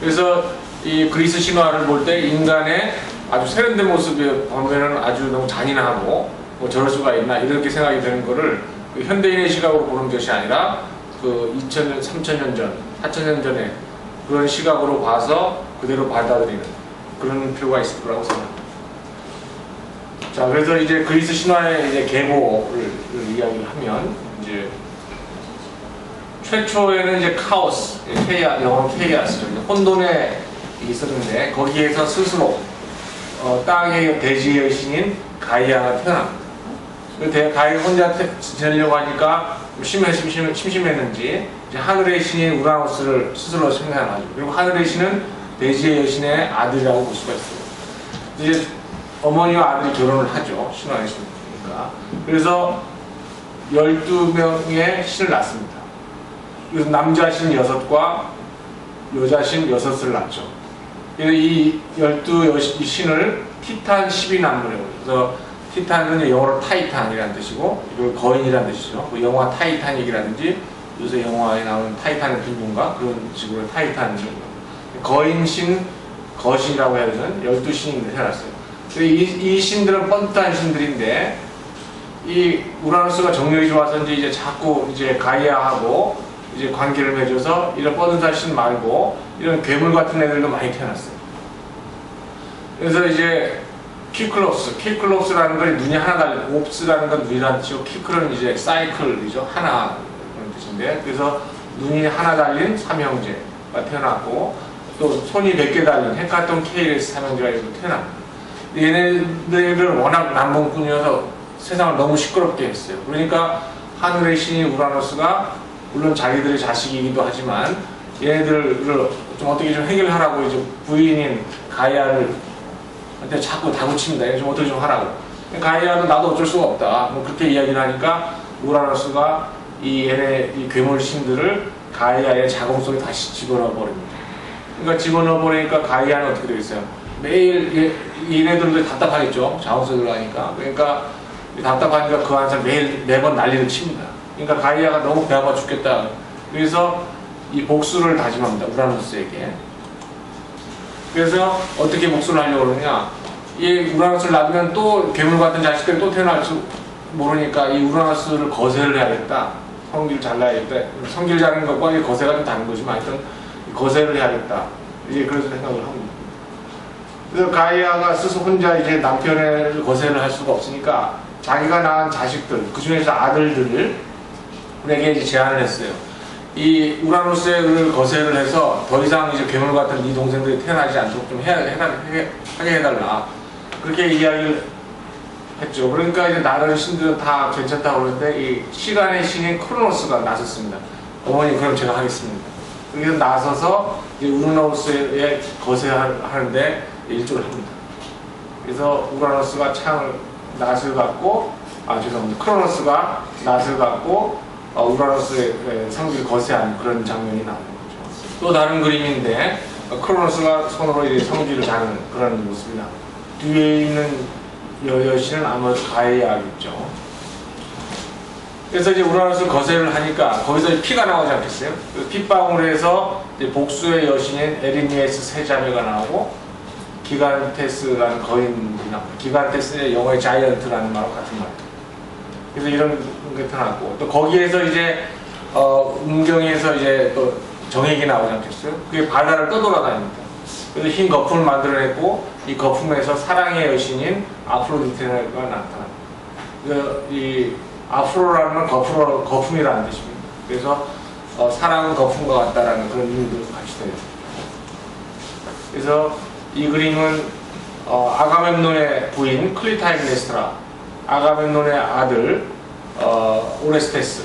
그래서 이 그리스 신화를 볼 때 인간의 아주 세련된 모습을 보면은 아주 너무 잔인하고 뭐 저럴 수가 있나 이렇게 생각이 되는 거를 그 현대인의 시각으로 보는 것이 아니라 그 2000년, 3000년 전, 4000년 전에 그런 시각으로 봐서 그대로 받아들이는 그런 필요가 있을 거라고 생각합니다. 자, 그래서 이제 그리스 신화의 이제 계보를 이야기를 하면 이제 최초에는 이제 카오스, 영어로 케이아스죠. 혼돈에 있었는데 거기에서 스스로 땅의 대지의 신인 가이아가 태어납니다. 가이아 혼자 지내려고 하니까 심심했는지 이제 하늘의 신인 우라노스를 스스로 생각하죠. 그리고 하늘의 신은 대지의 여신의 아들이라고 볼 수가 있어요. 이제 어머니와 아들이 결혼을 하죠. 신화의 신이니까. 그래서 12명의 신을 낳습니다. 그래서 남자 신 6과 여자 신 6을 낳죠. 그래서 이 12신을 티탄 12난무라고 해요. 그래서 티탄은 영어로 타이탄이라는 뜻이고, 이걸 거인이라는 뜻이죠. 그 영화 타이타닉이라든지 요새 영화에 나오는 타이탄의 빈곤가 그런 식으로 타이탄이 거인신, 거신이라고 해야 되는 12신이 태어났어요. 이 신들은 뻔뻔한 신들인데, 이 우라노스가 정력이 좋아서 이제 자꾸 이제 가이아하고 이제 관계를 맺어서 이런 뻔뻔한 신 말고 이런 괴물 같은 애들도 많이 태어났어요. 그래서 이제 키클롭스라는 건 눈이 하나 달린, 옵스라는 건 눈이라는 뜻이고, 키클은 이제 사이클이죠. 하나 그런 뜻인데, 그래서 눈이 하나 달린 삼형제가 태어났고, 또 손이 100개 달린 헤카톤 케이레스 삼형제가 태어납니다. 얘네들은 워낙 남봉꾼이어서 세상을 너무 시끄럽게 했어요. 그러니까 하늘의 신인 우라노스가 물론 자기들의 자식이기도 하지만 얘네들을 좀 어떻게 좀 해결하라고 이제 부인인 가이아를 한테 자꾸 다구칩니다. 얘 좀 어떻게 좀 하라고. 가이아는 나도 어쩔 수가 없다. 뭐 그렇게 이야기를 하니까 우라노스가 이 괴물 신들을 가이아의 자궁 속에 다시 집어넣어 버립니다. 그러니까 집어넣어 버리니까 가이아는 어떻게 되겠어요? 매일 얘네들도 답답하겠죠. 자궁 속에 들어가니까. 그러니까 답답하니까 그 안에서 매번 난리를 칩니다. 그러니까 가이아가 너무 배 아파 죽겠다. 그래서 이 복수를 다짐합니다. 우라노스에게. 그래서 어떻게 복수를 하려고 그러냐. 이 우라노스를 놔두면 또 괴물 같은 자식들이 또 태어날 줄 모르니까 이 우라노스를 거세를 해야겠다. 성기를 잘라야겠다. 성기를 자르는 것과 거세가 좀 다른 거지만 하여튼 거세를 해야겠다. 이제 그래서 생각을 합니다. 그래서 가이아가 스스로 혼자 이제 남편을 거세를 할 수가 없으니까 자기가 낳은 자식들, 그 중에서 아들들을 에게 이제 제안을 했어요. 이 우라노스를 거세를 해서 더 이상 이제 괴물 같은 네 동생들이 태어나지 않도록 좀 하게 해달라. 그렇게 이야기를 했죠. 그러니까 이제 나른 신들은 다 괜찮다고 그러는데 이 시간의 신인 크로노스가 나섰습니다. 어머니 그럼 제가 하겠습니다. 그래서 나서서 이제 우라노스에 거세하는데 일조를 합니다. 그래서 우라노스가 낫을 갖고, 크로노스가 낫을 갖고 우라노스의 성기를 거세하는 그런 장면이 나오는 거죠. 또 다른 그림인데 크로노스가 손으로 이제 성기를 자는 그런 모습이 나옵니다. 뒤에 있는 여신은 아무래도 가이아겠죠. 그래서 이제 우라노스를 거세를 하니까 거기서 피가 나오지 않겠어요? 그 핏방울에서 이제 복수의 여신인 에리니에스 세 자매가 나오고 기간테스라는 거인이 나옵니다. 기간테스의 영어의 자이언트라는 말과 같은 말이에요. 그래서 이런 게 태어났고, 또 거기에서 이제 음경에서 이제 또 정액이 나오지 않겠어요? 그게 바다를 떠돌아다닙니다. 그래서 흰 거품을 만들어냈고, 이 거품에서 사랑의 여신인 아프로디테가 나타납니다. 그래서 이 아프로라는 건 거품이라는 뜻입니다. 그래서 사랑은 거품과 같다라는 그런 의미도 같이 돼요. 그래서 이 그림은 아가멤논의 부인 클리타임네스트라, 아가멤논의 아들 오레스테스.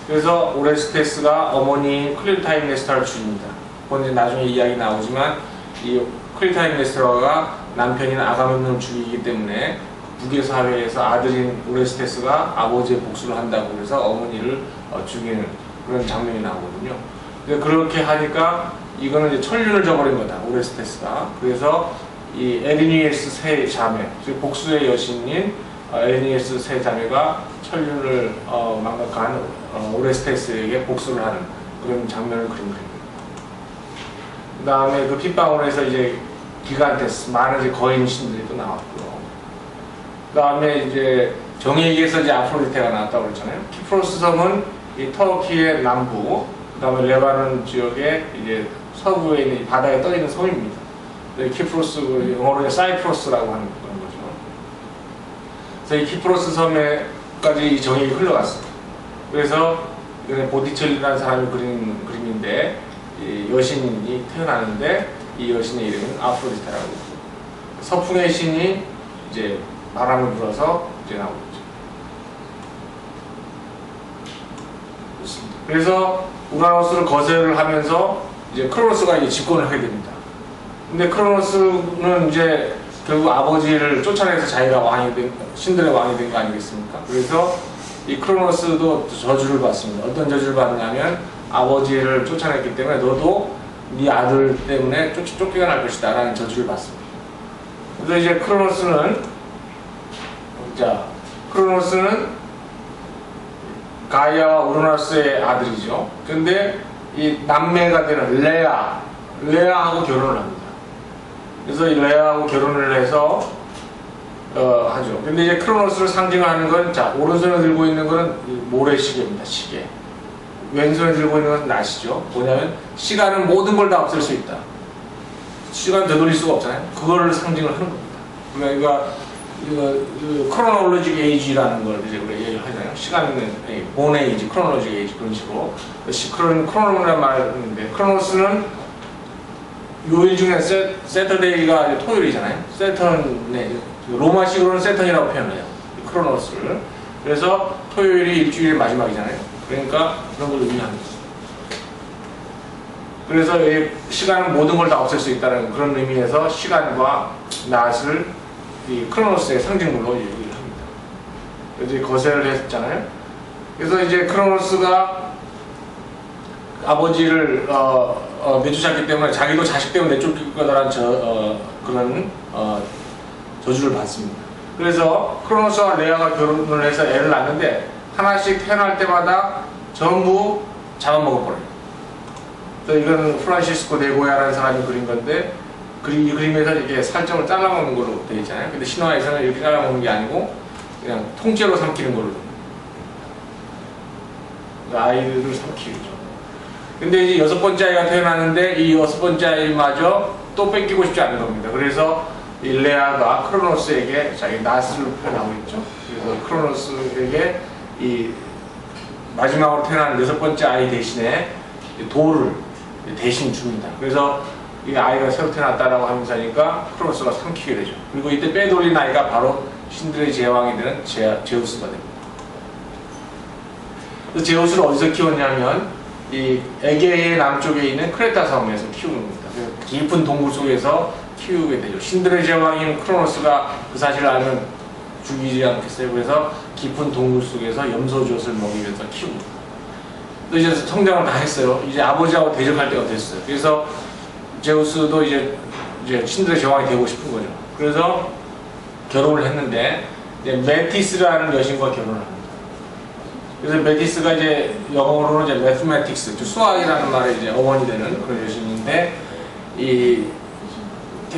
그래서 오레스테스가 어머니 클리타임네스트라를 죽입니다. 그건 이제 나중에 이야기 나오지만 이 클리타임네스트라가 남편인 아가멤논을 죽이기 때문에 북의 사회에서 아들인 오레스테스가 아버지의 복수를 한다고 해서 어머니를 죽이는 그런 장면이 나오거든요. 그렇게 하니까 이거는 이제 천륜을 저버린 거다, 오레스테스가. 그래서 이 에리니에스 세 자매, 즉 복수의 여신인 에리니에스 세 자매가 천륜을 망각한 오레스테스에게 복수를 하는 그런 장면을 그린 그림입니다. 그 다음에 그 핏방울에서 이제 기간테스, 많은 이제 거인 신들이 또 나왔고요. 그 다음에 이제 정액에서 이제 아프로디테가 나왔다고 그랬잖아요. 키프로스 섬은 이 터키의 남부, 그 다음에 레바논 지역의 이제 서부에 있는 바다에 떠 있는 섬입니다. 키프로스, 영어로 사이프러스라고 하는 그런 거죠. 그래서 이 키프로스 섬에까지 이 정액이 흘러갔습니다. 그래서 보티첼리라는 사람이 그린 그림인데, 이 여신이 태어나는데 이 여신의 이름은 아프로디테라고. 서풍의 신이 이제 바람을 불어서 이제 나오죠. 그래서 우라노스를 거세를 하면서 이제 크로노스가 이제 집권을 하게 됩니다. 근데 크로노스는 이제 결국 아버지를 쫓아내서 자기가 왕이 된, 신들의 왕이 된 거 아니겠습니까? 그래서 이 크로노스도 저주를 받습니다. 어떤 저주를 받느냐면 아버지를 쫓아냈기 때문에 너도 네 아들 때문에 쫓겨날 것이다 라는 저주를 받습니다. 그래서 이제 크로노스는 가이아와 우라노스의 아들이죠. 근데 이 남매가 되는 레아하고 결혼을 합니다. 그래서 이 레아하고 결혼을 해서 하죠. 근데 이제 크로노스를 상징하는 건, 자, 오른손에 들고 있는 거는 모래시계입니다. 시계. 왼손에 들고 있는 건 낫이죠. 뭐냐면 시간은 모든 걸 다 없앨 수 있다. 시간 되돌릴 수가 없잖아요. 그거를 상징을 하는 겁니다. 그러니까 크로놀로직 에이지라는 걸 이제 우리가 얘기하잖아요. 시간은 본 에이지, 크로놀로직 에이지 그런 식으로. 크로노라는 말인데, 크로노스는 요일 중에 세터데이가 토요일이잖아요. 세턴, 로마식으로는 세턴이라고 표현해요. 크로노스를. 그래서 토요일이 일주일의 마지막이잖아요. 그러니까 그런 걸 의미합니다. 그래서 시간은 모든 걸 다 없앨 수 있다는 그런 의미에서 시간과 낫을 이 크로노스의 상징물로 얘기를 합니다. 이제 거세를 했잖아요. 그래서 이제 크로노스가 아버지를 내쫓았기 때문에 자기도 자식 때문에 내쫓길 거다라는 그런 저주를 받습니다. 그래서 크로노스와 레아가 결혼을 해서 애를 낳는데 하나씩 태어날 때마다 전부 잡아먹어버려요. 그래서 이건 프란시스코 데고야라는 사람이 그린 건데, 이 그림에서 이렇게 살점을 잘라먹는 걸로 되어 있잖아요. 근데 신화에서는 이렇게 잘라먹는 게 아니고 그냥 통째로 삼키는 걸로. 아이들을 삼키죠. 근데 이제 6번째 아이가 태어나는데 이 6번째 아이마저 또 뺏기고 싶지 않은 겁니다. 그래서 이 레아가 크로노스에게 자기 낫을 표현하고 있죠. 그래서 크로노스에게 이 마지막으로 태어난 6번째 아이 대신에 돌을 대신 줍니다. 그래서 이 아이가 새로 태어났다라고 하면서 하니까 크로노스가 삼키게 되죠. 그리고 이때 빼돌린 아이가 바로 신들의 제왕이 되는 제우스가 됩니다. 그래서 제우스를 어디서 키웠냐면 이 에게의 남쪽에 있는 크레타 섬에서 키우는 겁니다. 깊은 동굴 속에서 키우게 되죠. 신들의 제왕인 크로노스가 그 사실을 알면 죽이지 않겠어요. 그래서 깊은 동굴 속에서 염소젖을 먹이면서 키웁니다. 또 이제 성장을 다 했어요. 이제 아버지하고 대적할 때가 됐어요. 그래서 제우스도 이제 신들의 제왕이 되고 싶은 거죠. 그래서 결혼을 했는데 이제 메티스라는 여신과 결혼을 합니다. 그래서 메티스가 이제 영어로는 이제 매스매틱스, 수학이라는 말의 이제 어원이 되는 그런 여신인데, 이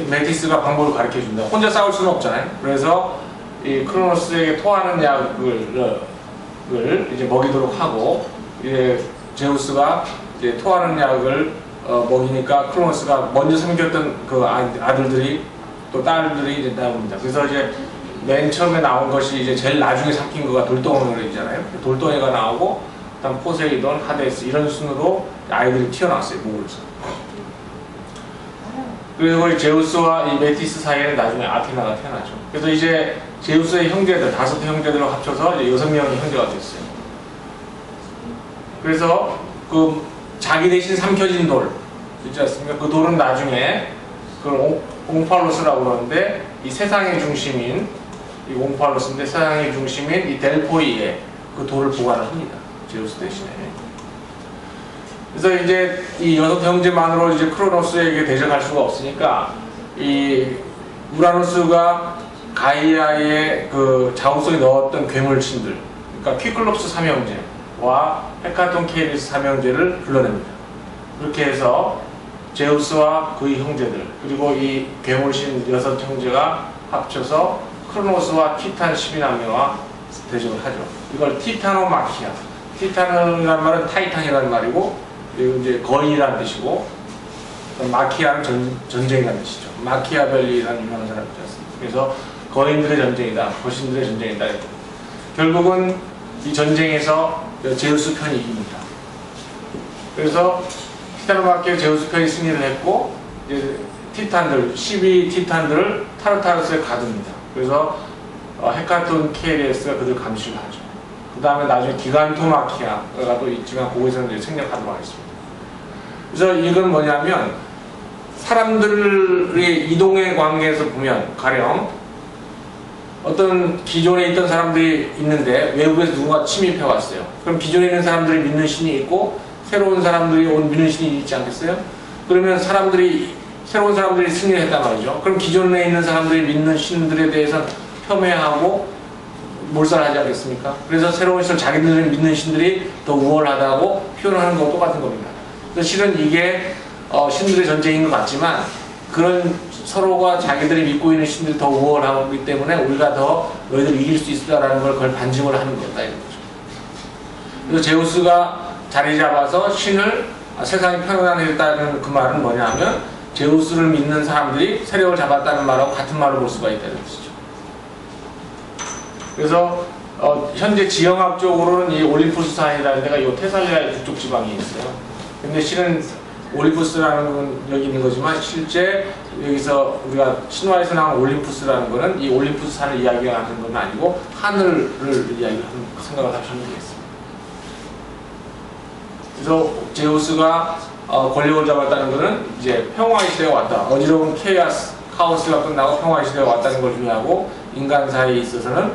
메티스가 방법을 가르쳐 줍니다. 혼자 싸울 수는 없잖아요. 그래서 이 크로노스에게 토하는 약을 이제 먹이도록 하고, 이제 제우스가 이제 토하는 약을 먹이니까 크로노스가 먼저 삼켰던 그 아들들이 또 딸들이 이제 나옵니다. 그래서 이제 맨 처음에 나온 것이 이제 제일 나중에 삼킨 거가 돌덩어리잖아요. 돌덩이가 나오고, 그다음 포세이돈, 하데스 이런 순으로 아이들이 튀어나왔어요. 목으로서. 그리고 제우스와 이 메티스 사이에는 나중에 아테나가 태어나죠. 그래서 이제 제우스의 형제들, 5 형제들을 합쳐서 이제 6명이 형제가 됐어요. 그래서 그 자기 대신 삼켜진 돌 있지 않습니까? 그 돌은 나중에 그 옹팔로스라고 그러는데, 이 세상의 중심인 이 옹팔로스인데 세상의 중심인 이 델포이에 그 돌을 보관을 합니다. 제우스 대신에. 그래서 이제 이 6형제만으로 이제 크로노스에게 대적할 수가 없으니까 이 우라노스가 가이아의 그 자웅성에 넣었던 괴물신들, 그러니까 퀴클롭스 3형제와 헤카톤 케이리스 3형제를 불러냅니다. 그렇게 해서 제우스와 그의 형제들 그리고 이 괴물신 6 형제가 합쳐서 크로노스와 티탄 12남매와 대적을 하죠. 이걸 티타노마키아. 티탄이라는 말은 타이탄이라는 말이고 그리고 이제 거인이라는 뜻이고 마키아는 전쟁이라는 뜻이죠. 마키아벨리라는 유명한 사람이지 않습니까? 그래서 거인들의 전쟁이다, 거신들의 전쟁이다. 결국은 이 전쟁에서 제우스 편이 이깁니다. 그래서 티타노마키아 제우스 편이 승리를 했고 이제 티탄들, 12티탄들을 타르타르스에 가둡니다. 그래서 헤카톤 키에리에스가 그들 감시를 하죠. 그 다음에 나중에 기간토마키아가 또 있지만 거기서는 이제 생략하도록 하겠습니다. 그래서 이건 뭐냐면 사람들의 이동의 관계에서 보면 가령 어떤 기존에 있던 사람들이 있는데 외국에서 누군가 침입해 왔어요. 그럼 기존에 있는 사람들이 믿는 신이 있고 새로운 사람들이 온 믿는 신이 있지 않겠어요? 그러면 새로운 사람들이 승리를 했단 말이죠. 그럼 기존에 있는 사람들이 믿는 신들에 대해서 폄훼하고 몰살하지 않겠습니까? 그래서 새로운 신을 자기들이 믿는 신들이 더 우월하다고 표현하는 것과 똑같은 겁니다. 그래서 실은 이게 신들의 전쟁인 것 같지만 그런 서로가 자기들이 믿고 있는 신들이 더 우월하기 때문에 우리가 더 너희들 이길 수 있다라는 걸 그걸 반증을 하는 거다 이런 거죠. 그래서 제우스가 자리 잡아서 신을 세상이 편안해졌다는 그 말은 뭐냐면 제우스를 믿는 사람들이 세력을 잡았다는 말하고 같은 말을 볼 수가 있다는 뜻이죠. 그래서 현재 지형학적으로는 이 올림푸스산이라는 데가 이 테살리아의 북쪽 지방에 있어요. 근데 실은 올림푸스라는 건 여기 있는 거지만 실제 여기서 우리가 신화에서 나온 올림푸스라는 거는 이 올림푸스산을 이야기하는 건 아니고 하늘을 이야기하는 생각을 하시면 되겠습니다. 그래서 제우스가 권력을 잡았다는 것은 이제 평화의 시대가 왔다. 어지러운 카오스가 끝나고 평화의 시대가 왔다는 걸 의미하고 인간 사이에 있어서는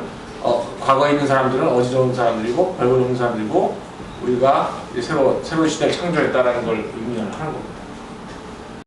과거에 있는 사람들은 어지러운 사람들이고 별거 없는 사람들이고 우리가 이제 새로운 시대를 창조했다는 걸 의미하는 겁니다.